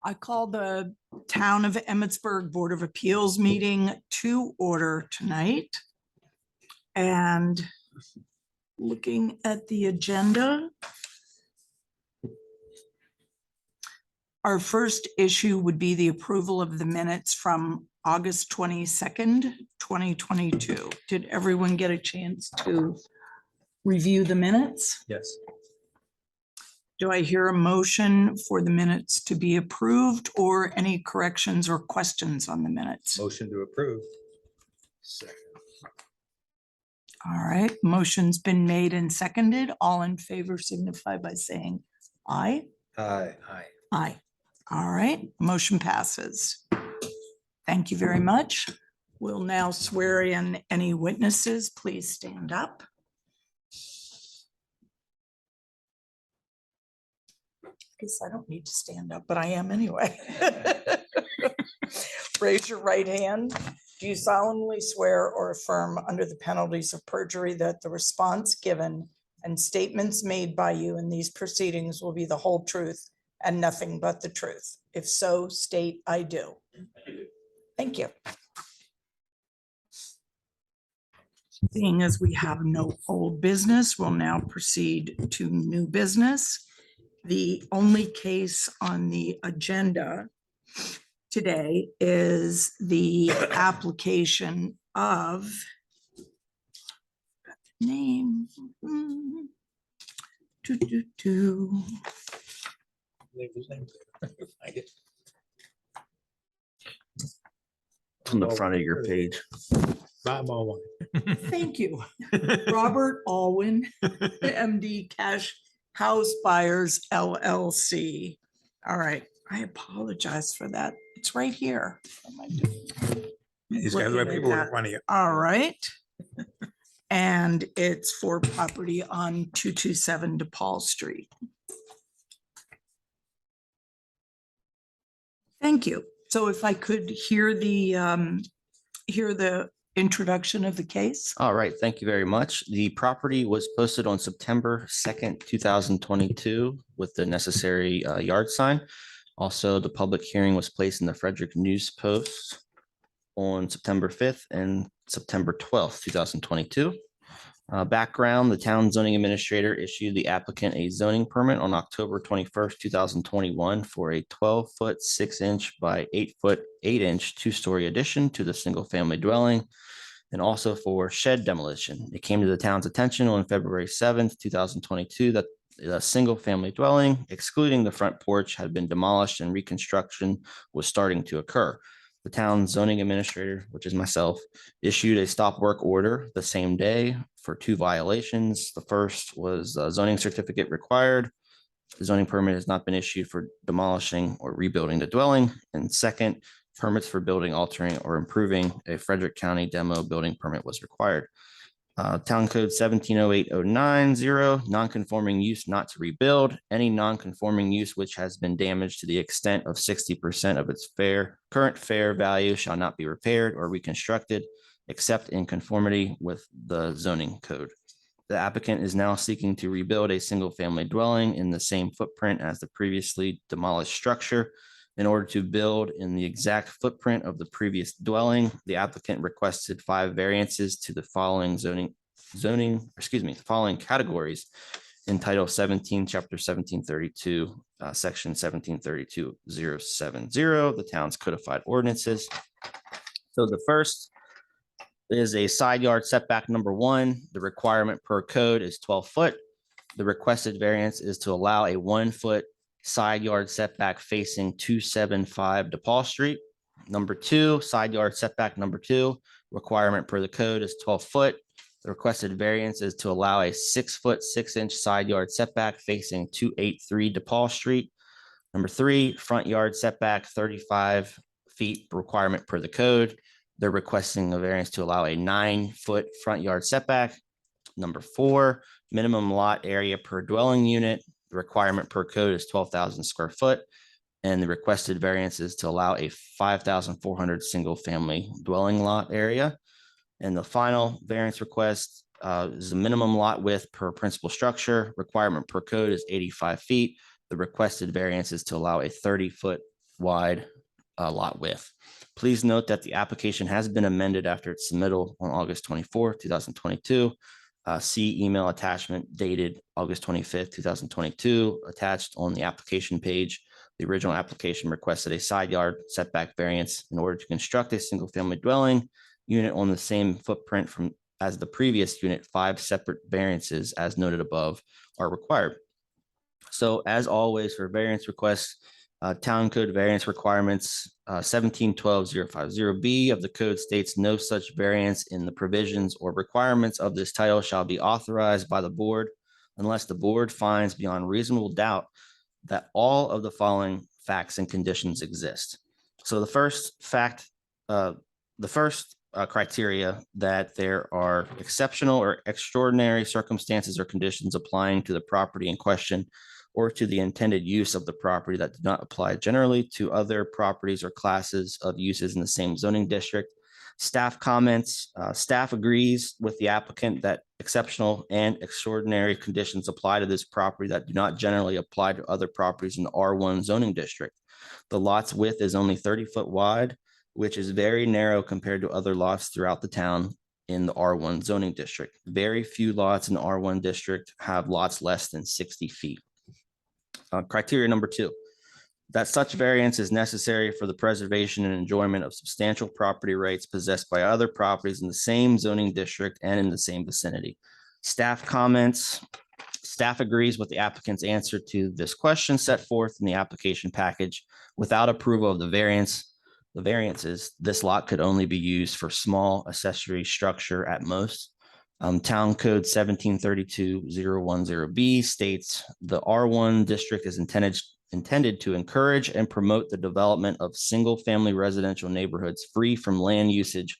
I call the Town of Emmitsburg Board of Appeals meeting to order tonight. And looking at the agenda, our first issue would be the approval of the minutes from August 22nd, 2022. Did everyone get a chance to review the minutes? Yes. Do I hear a motion for the minutes to be approved or any corrections or questions on the minutes? Motion to approve. Second. All right, motion's been made and seconded. All in favor signify by saying aye. Aye. Aye. Aye. All right, motion passes. Thank you very much. We'll now swear in any witnesses. Please stand up. Guess I don't need to stand up, but I am anyway. Raise your right hand. Do you solemnly swear or affirm under the penalties of perjury that the response given and statements made by you in these proceedings will be the whole truth and nothing but the truth? If so, state I do. Thank you. Seeing as we have no old business, we'll now proceed to new business. The only case on the agenda today is the application of name. On the front of your page. Thank you. Robert Alwyn, MD Cash House Buyers LLC. All right, I apologize for that. It's right here. He's got the right people in front of you. All right. And it's for property on 227 DePaul Street. Thank you. So if I could hear the introduction of the case. All right, thank you very much. The property was posted on September 2nd, 2022 with the necessary yard sign. Also, the public hearing was placed in the Frederick News Post on September 5th and September 12th, 2022. Background, the town zoning administrator issued the applicant a zoning permit on October 21st, 2021 for a 12-foot 6-inch by 8-foot 8-inch two-story addition to the single-family dwelling, and also for shed demolition. It came to the town's attention on February 7th, 2022 that the single-family dwelling, excluding the front porch, had been demolished and reconstruction was starting to occur. The town zoning administrator, which is myself, issued a stop work order the same day for 2 violations. The first was a zoning certificate required. The zoning permit has not been issued for demolishing or rebuilding the dwelling. And second, permits for building, altering, or improving a Frederick County demo building permit was required. Town code 170809, non-conforming use not to rebuild. Any non-conforming use which has been damaged to the extent of 60% of its current fair value shall not be repaired or reconstructed, except in conformity with the zoning code. The applicant is now seeking to rebuild a single-family dwelling in the same footprint as the previously demolished structure. In order to build in the exact footprint of the previous dwelling, the applicant requested 5 variances to the following following categories in Title 17, Chapter 1732, Section 1732.070, the town's codified ordinances. So the first is a side yard setback number 1. The requirement per code is 12 foot. The requested variance is to allow a 1-foot side yard setback facing 275 DePaul Street. Number 2, side yard setback number 2, requirement per the code is 12 foot. The requested variance is to allow a 6-foot 6-inch side yard setback facing 283 DePaul Street. Number 3, front yard setback 35 feet, requirement per the code. They're requesting a variance to allow a 9-foot front yard setback. Number 4, minimum lot area per dwelling unit. The requirement per code is 12,000 square foot, and the requested variance is to allow a 5,400 single family dwelling lot area. And the final variance request is the minimum lot width per principal structure. Requirement per code is 85 feet. The requested variance is to allow a 30-foot wide lot width. Please note that the application has been amended after its submittal on August 24th, 2022. See email attachment dated August 25th, 2022, attached on the application page. The original application requested a side yard setback variance in order to construct a single-family dwelling unit on the same footprint as the previous unit. 5 separate variances, as noted above, are required. So as always, for variance requests, Town Code variance requirements 1712.050B of the code states no such variance in the provisions or requirements of this title shall be authorized by the board unless the board finds beyond reasonable doubt that all of the following facts and conditions exist. So the first criteria, that there are exceptional or extraordinary circumstances or conditions applying to the property in question or to the intended use of the property that do not apply generally to other properties or classes of uses in the same zoning district. Staff comments, staff agrees with the applicant that exceptional and extraordinary conditions apply to this property that do not generally apply to other properties in the R1 zoning district. The lot's width is only 30 foot wide, which is very narrow compared to other lots throughout the town in the R1 zoning district. Very few lots in the R1 district have lots less than 60 feet. Criteria number 2, that such variance is necessary for the preservation and enjoyment of substantial property rights possessed by other properties in the same zoning district and in the same vicinity. Staff comments. Staff agrees with the applicant's answer to this question set forth in the application package. Without approval of the variances, this lot could only be used for small accessory structure at most. Town Code 1732.010B states the R1 district is intended to encourage and promote the development of single-family residential neighborhoods free from land usage,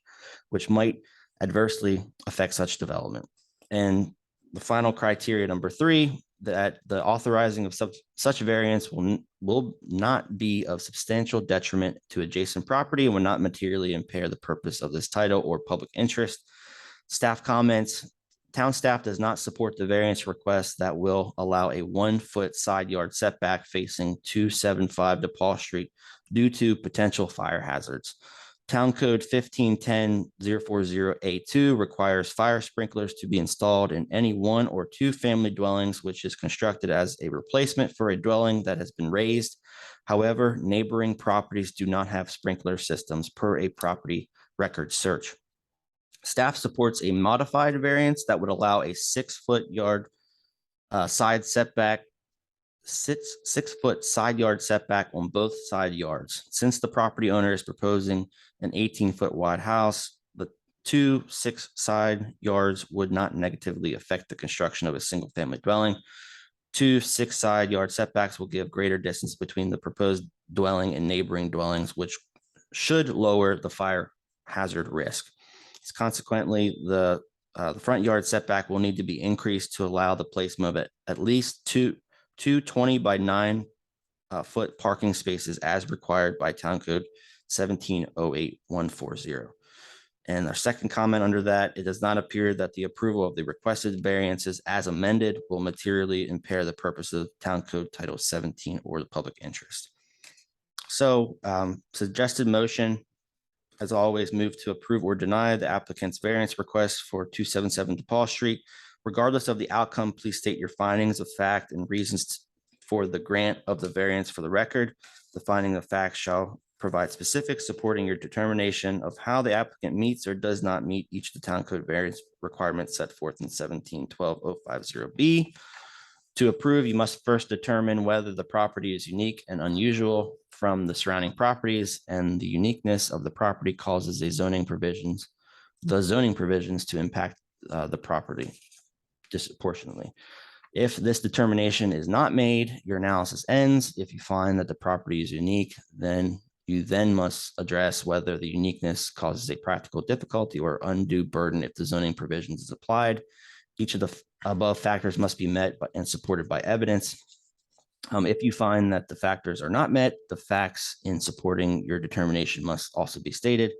which might adversely affect such development. And the final criteria number 3, that the authorizing of such variance will not be of substantial detriment to adjacent property and will not materially impair the purpose of this title or public interest. Staff comments. Town staff does not support the variance request that will allow a 1 foot side yard setback facing 275 DePaul Street due to potential fire hazards. Town Code 1510.040A2 requires fire sprinklers to be installed in any 1 or 2 family dwellings, which is constructed as a replacement for a dwelling that has been raised. However, neighboring properties do not have sprinkler systems per a property record search. Staff supports a modified variance that would allow a 6 foot yard side setback, 6 foot side yard setback on both side yards. Since the property owner is proposing an 18 foot wide house, the 2 6 side yards would not negatively affect the construction of a single family dwelling. 2 6 side yard setbacks will give greater distance between the proposed dwelling and neighboring dwellings, which should lower the fire hazard risk. Consequently, the front yard setback will need to be increased to allow the placement of at least two 20 by 9 foot parking spaces as required by Town Code 1708.140. And our second comment under that, it does not appear that the approval of the requested variances as amended will materially impair the purpose of Town Code Title 17 or the public interest. So suggested motion, as always, move to approve or deny the applicant's variance request for 277 DePaul Street. Regardless of the outcome, please state your findings of fact and reasons for the grant of the variance for the record. The finding of fact shall provide specifics supporting your determination of how the applicant meets or does not meet each of the Town Code variance requirements set forth in 1712.050B. To approve, you must first determine whether the property is unique and unusual from the surrounding properties, and the uniqueness of the property causes the zoning provisions to impact the property disproportionately. If this determination is not made, your analysis ends. If you find that the property is unique, then you must address whether the uniqueness causes a practical difficulty or undue burden if the zoning provisions is applied. Each of the above factors must be met and supported by evidence. If you find that the factors are not met, the facts in supporting your determination must also be stated.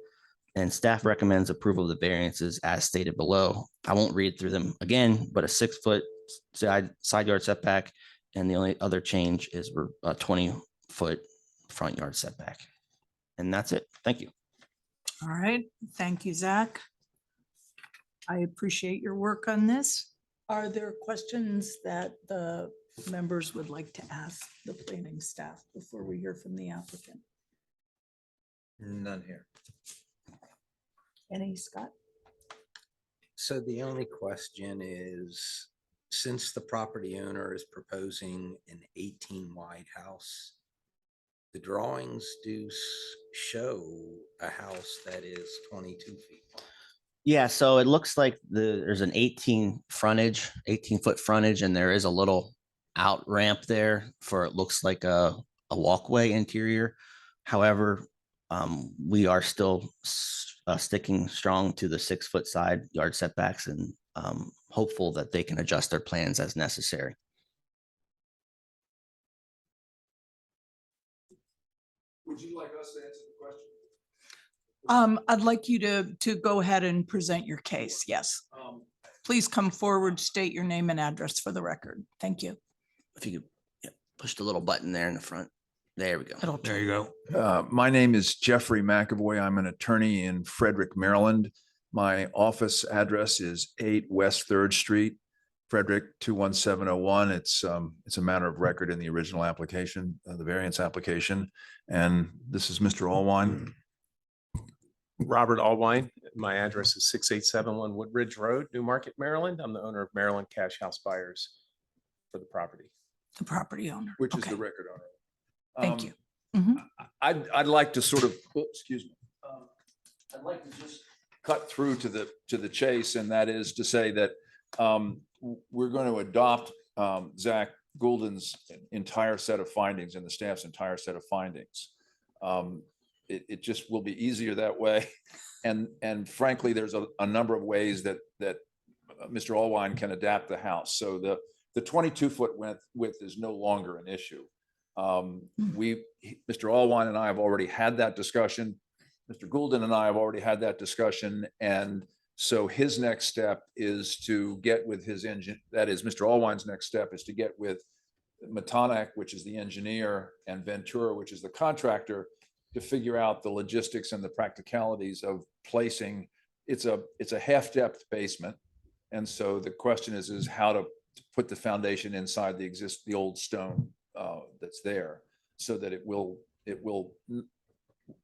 And staff recommends approval of the variances as stated below. I won't read through them again, but a 6 foot side yard setback, and the only other change is a 20 foot front yard setback. And that's it. Thank you. All right, thank you, Zach. I appreciate your work on this. Are there questions that the members would like to ask the planning staff before we hear from the applicant? None here. Any, Scott? So the only question is, since the property owner is proposing an 18 wide house, the drawings do show a house that is 22 feet wide. Yeah, so it looks like there's an 18 foot frontage, and there is a little out ramp there for, it looks like a walkway interior. However, we are still sticking strong to the 6 foot side yard setbacks, and hopeful that they can adjust their plans as necessary. Would you like us to answer the question? I'd like you to go ahead and present your case. Yes. Please come forward, state your name and address for the record. Thank you. If you could push the little button there in the front. There we go. It'll There you go. My name is Jeffrey McAvoy. I'm an attorney in Frederick, Maryland. My office address is 8 West 3rd Street, Frederick 21701. It's a matter of record in the original application, the variance application. And this is Mr. Allwine. Robert Allwine. My address is 6871 Woodridge Road, Newmarket, Maryland. I'm the owner of Maryland Cash House Buyers for the property. The property owner. Which is Okay, the record owner. thank you. Mhm. I'd like to sort of, excuse me. I'd like to just cut through to the chase, and that is to say that we're going to adopt Zach Goulden's entire set of findings and the staff's entire set of findings. It just will be easier that way. And frankly, there's a number of ways that Mr. Allwine can adapt the house. So the 22 foot width is no longer an issue. Mr. Allwine and I have already had that discussion. Mr. Goulden and I have already had that discussion. And so his next step is to get with his engine. That is, Mr. Allwine's next step is to get with Matanek, which is the engineer, and Ventura, which is the contractor, to figure out the logistics and the practicalities of placing. It's a half depth basement. And so the question is how to put the foundation inside the old stone that's there, so that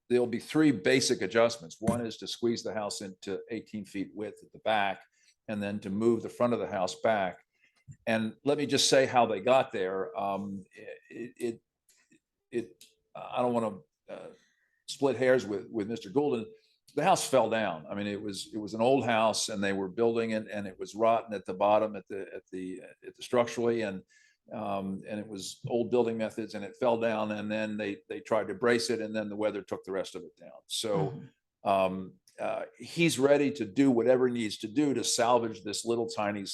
there'll be 3 basic adjustments. One is to squeeze the house into 18 feet width at the back, and then to move the front of the house back. And let me just say how they got there. I don't want to split hairs with Mr. Goulden. The house fell down. I mean, it was an old house, and they were building it, and it was rotten at the bottom, at the structurally, and it was old building methods, and it fell down, and then they tried to brace it, and then the weather took the rest of it down. So he's ready to do whatever he needs to do to salvage this little tiny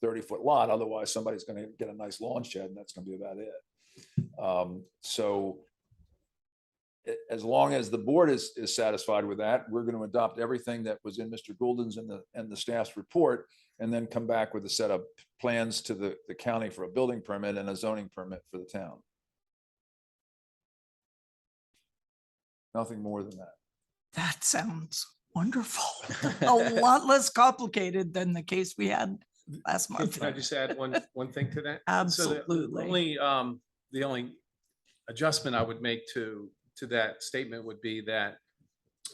30-foot lot. Otherwise, somebody's going to get a nice lawn shed, and that's going to be about it. So as long as the board is satisfied with that, we're going to adopt everything that was in Mr. Goulden's and the staff's report, and then come back with a set of plans to the county for a building permit and a zoning permit for the town. Nothing more than that. That sounds wonderful. A lot less complicated than the case we had last month. Can I just add one thing to that? Absolutely. So the only adjustment I would make to that statement would be that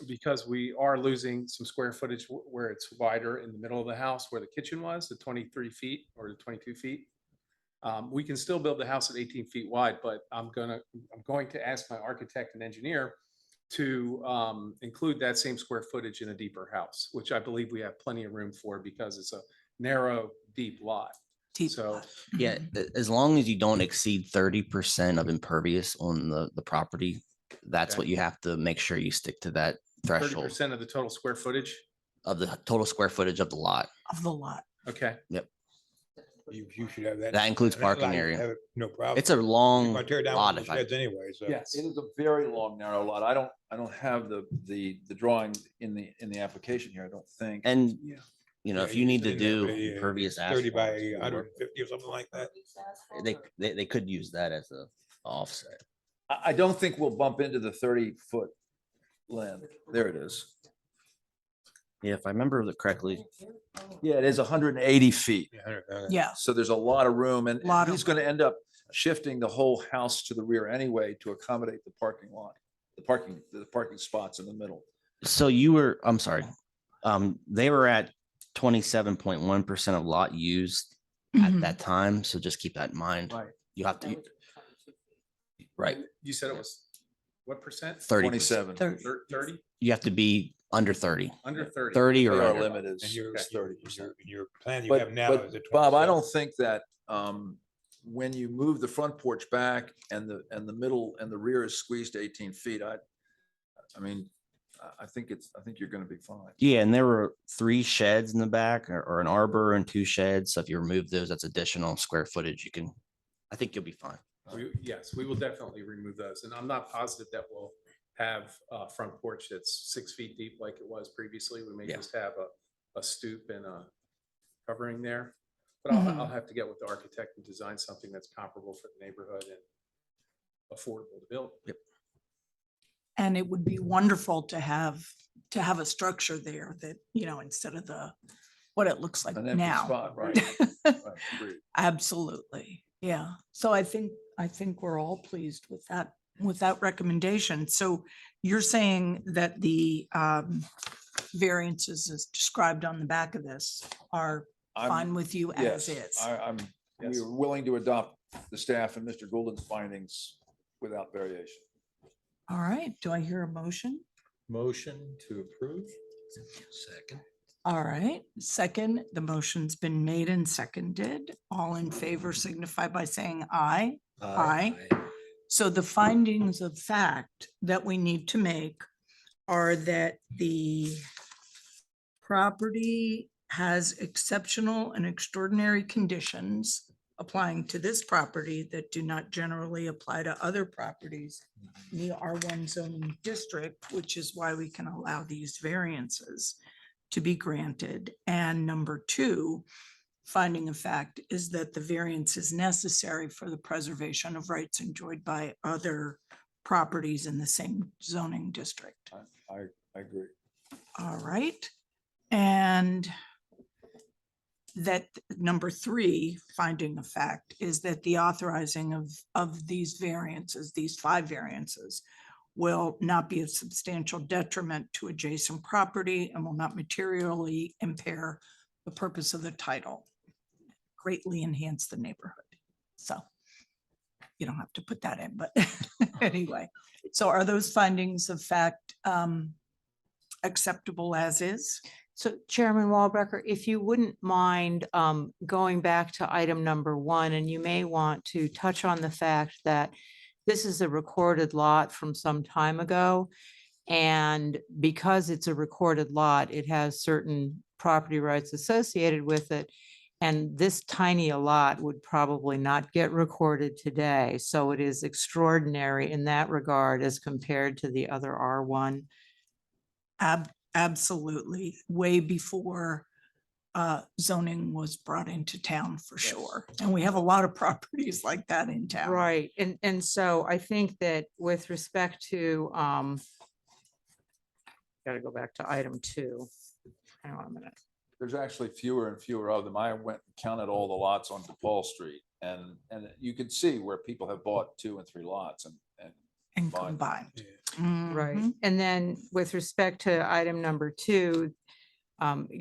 because we are losing some square footage where it's wider in the middle of the house where the kitchen was, the 23 feet or the 22 feet, we can still build the house at 18 feet wide, but I'm going to ask my architect and engineer to include that same square footage in a deeper house, which I believe we have plenty of room for because it's a narrow, deep lot. So Yeah, as long as you don't exceed 30% of impervious on the property, that's Okay. what you have to make sure you stick to that threshold 30% of the total square footage. of the total square footage of the lot. Of the lot. Okay. You should have that. That includes parking Have area. it, no problem. It's a long You're gonna tear down lot. the If I, sheds anyway, so. Yes. It is a very long, narrow lot. I don't have the drawing in the application here, I don't think. and Yeah. you know, Yeah, if you need to it's in there, do but yeah, impervious 30 by asphalt, 150 or something like that. they could use that as a offset. I don't think we'll bump into the 30-foot land. There it is. Yeah, if I remember correctly, Yeah, it is 180 feet. Yeah, So there's a lot of room and Lot he's of going to end up shifting the whole house to the rear anyway to accommodate the parking lot, the parking spots in the middle. so I'm sorry. They were at 27.1% of lot used at Mhm. that time. So just keep that in mind. Right. You have to, right, You said it was what percent? 30. 27. 30? You have to be under 30, Under 30. 30 or Our under. limit is And your, 30%. your plan you But, have now but is at Bob, I 27. don't think that, when you move the front porch back and the middle and the rear is squeezed to 18 feet, I mean, I think you're gonna be fine. Yeah, and there were 3 sheds in the back or an arbor and 2 sheds. So if you remove those, that's additional square footage. I think you'll be fine. Yes, we will definitely remove those. And I'm not positive that we'll have a front porch that's 6 feet deep like it was previously. We may Yeah. just have a stoop and a covering there. But I'll have to get with the architect and design something that's comparable for the neighborhood and affordable to build. Yep. And it would be wonderful to have a structure there that, instead of what it looks like An empty now. spot, right? Right, agreed. Absolutely. Yeah. So I think we're all pleased with that recommendation. So you're saying that the variances as described on the back of this are I'm- fine with you as Yes, is? Yes. we're willing to adopt the staff and Mr. Goulden's findings without variation. All right. Do I hear a motion? Motion to approve. Second. All right. Second, the motion's been made and seconded. All in favor signify by saying aye. Aye. So the findings of fact that we need to make are that the property has exceptional and extraordinary conditions applying to this property that do not generally apply to other properties in the R1 zoning district, which is why we can allow these variances to be granted. And number 2, finding of fact is that the variance is necessary for the preservation of rights enjoyed by other properties in the same zoning district. I agree. All right. And that number 3, finding of fact, is that the authorizing of these variances, these 5 variances, will not be a substantial detriment to adjacent property and will not materially impair the purpose of the title, greatly enhance the neighborhood. So you don't have to put that in, but anyway. So are those findings of fact acceptable as is? So Chairman Walbrecker, if you wouldn't mind going back to item number 1, and you may want to touch on the fact that this is a recorded lot from some time ago. And because it's a recorded lot, it has certain property rights associated with it. And this tiny a lot would probably not get recorded today. So it is extraordinary in that regard as compared to the other R1. Absolutely, way before zoning was brought into town for sure. And we have a lot of properties like that in town. Right. And so I think that with respect to, got to go back to item 2. Hang on a minute. There's actually fewer and fewer of them. I went and counted all the lots on DePaul Street and you can see where people have bought 2 and 3 lots and And Fine. combined. Right. Mhm. And then with respect to item number 2,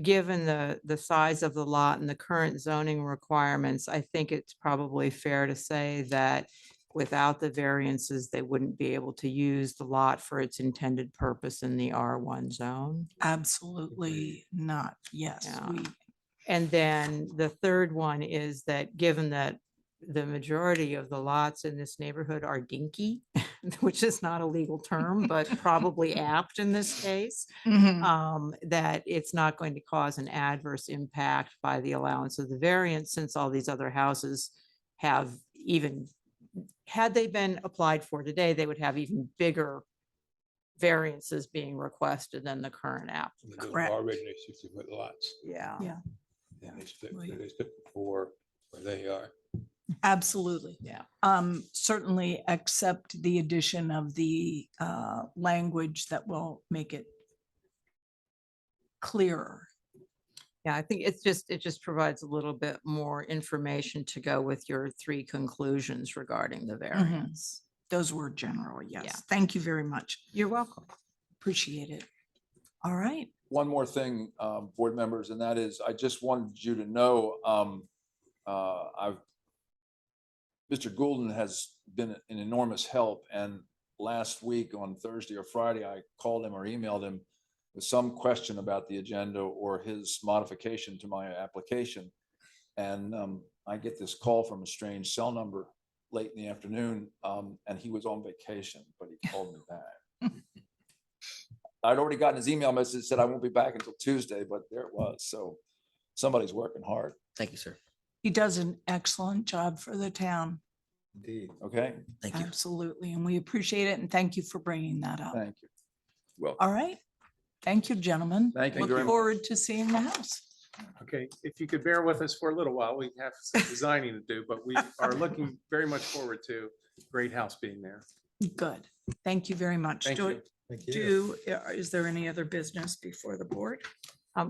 given the size of the lot and the current zoning requirements, I think it's probably fair to say that without the variances, they wouldn't be able to use the lot for its intended purpose in the R1 zone. Absolutely not. Yes. Yeah. And then the third one is that given that the majority of the lots in this neighborhood are dinky, which is not a legal term, but probably apt in this case, that it's not going to cause an adverse impact by the allowance of the variance, since all these other houses have, even had they been applied for today, they would have even bigger variances being requested than the current app. Those Correct. are originally 60-foot lots. Yeah. Yeah. And they split Right. 4 where they are. Absolutely. Yeah. Certainly accept the addition of the language that will make it clearer. Yeah, I think it just provides a little bit more information to go with your 3 conclusions regarding the variance. Those were general, Yeah. yes. Thank you very much. You're welcome. Appreciate it. All right. One more thing, board members, and that is, I just wanted you to know, Mr. Goulden has been an enormous help, and last week on Thursday or Friday, I called him or emailed him with some question about the agenda or his modification to my application. And I get this call from a strange cell number late in the afternoon, and he was on vacation, but he called me back. I'd already gotten his email message that said I won't be back until Tuesday, but there it was. So somebody's working hard. Thank you, sir. He does an excellent job for the town. Indeed. Okay, Thank you. Absolutely. And we appreciate it. And thank you for bringing that up. thank you. Well, All right. Thank you, gentlemen. Thank you Look very much. forward to seeing the house. Okay, if you could bear with us for a little while, we have some designing to do, but we are looking very much forward to great house being there. Good. Thank you very much. Thank you. Is there any other business before the board?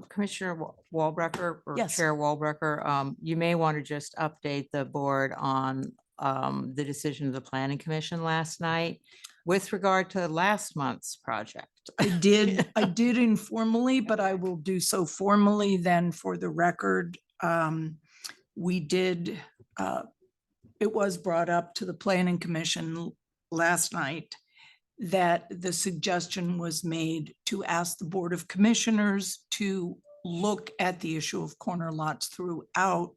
Commissioner Walbrecker or Yes. Chair Walbrecker, you may want to just update the board on the decision of the planning commission last night with regard to last month's project. I did informally, but I will do so formally then for the record. We did, it was brought up to the planning commission last night that the suggestion was made to ask the Board of Commissioners to look at the issue of corner lots throughout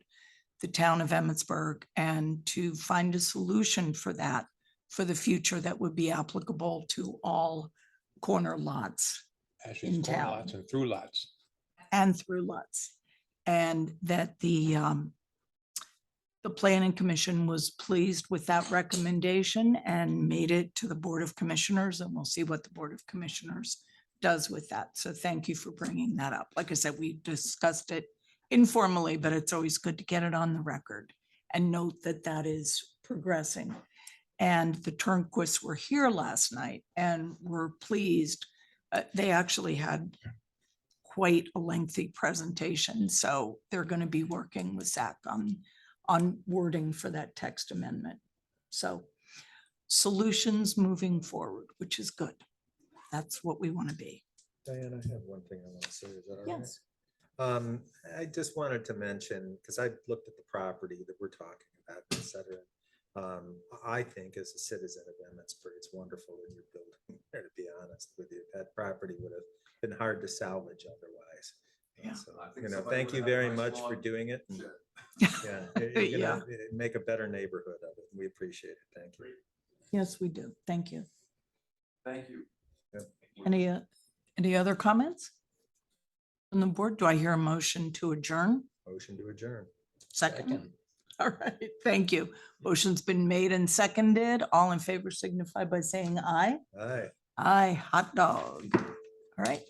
the town of Emmitsburg and to find a solution for that for the future that would be applicable to all corner lots Actually, in it's corner town. lots and through lots. and through lots. And that the planning commission was pleased with that recommendation and made it to the Board of Commissioners, and we'll see what the Board of Commissioners does with that. So thank you for bringing that up. Like I said, we discussed it informally, but it's always good to get it on the record and note that that is progressing. And the Turnquists were here last night and were pleased. They actually had quite a lengthy presentation, so they're going to be working with Zach on wording for that text amendment. So solutions moving forward, which is good. That's what we want to be. Diane, I have one thing I want to say. Is that all right? Yes. I just wanted to mention, because I looked at the property that we're talking about, et cetera. I think as a citizen of Emmitsburg, it's wonderful that you're building there, to be honest with you. That property would have been hard to salvage otherwise. Yeah. So, thank you very much for doing it. And, yeah, you're gonna make a better neighborhood of it. We appreciate it. Thank you. Yes, we do. Thank you. Thank you. Any other comments from the board? Do I hear a motion to adjourn? Motion to adjourn. Second. All right, thank you. Motion's been made and seconded. All in favor signify by saying aye. Aye. Aye, hot dog. All right,